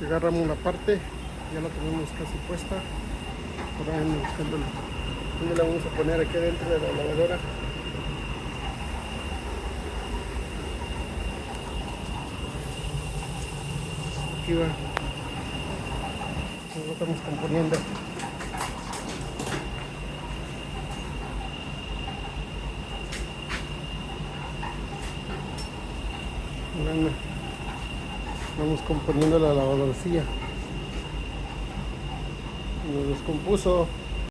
Ya agarramos la parte, ya la tenemos casi puesta. Ahora ando buscando dónde la vamos a poner aquí dentro de la lavadora. Aquí va, lo estamos componiendo. Vamos componiendo la lavadorcilla. Nos descompuso.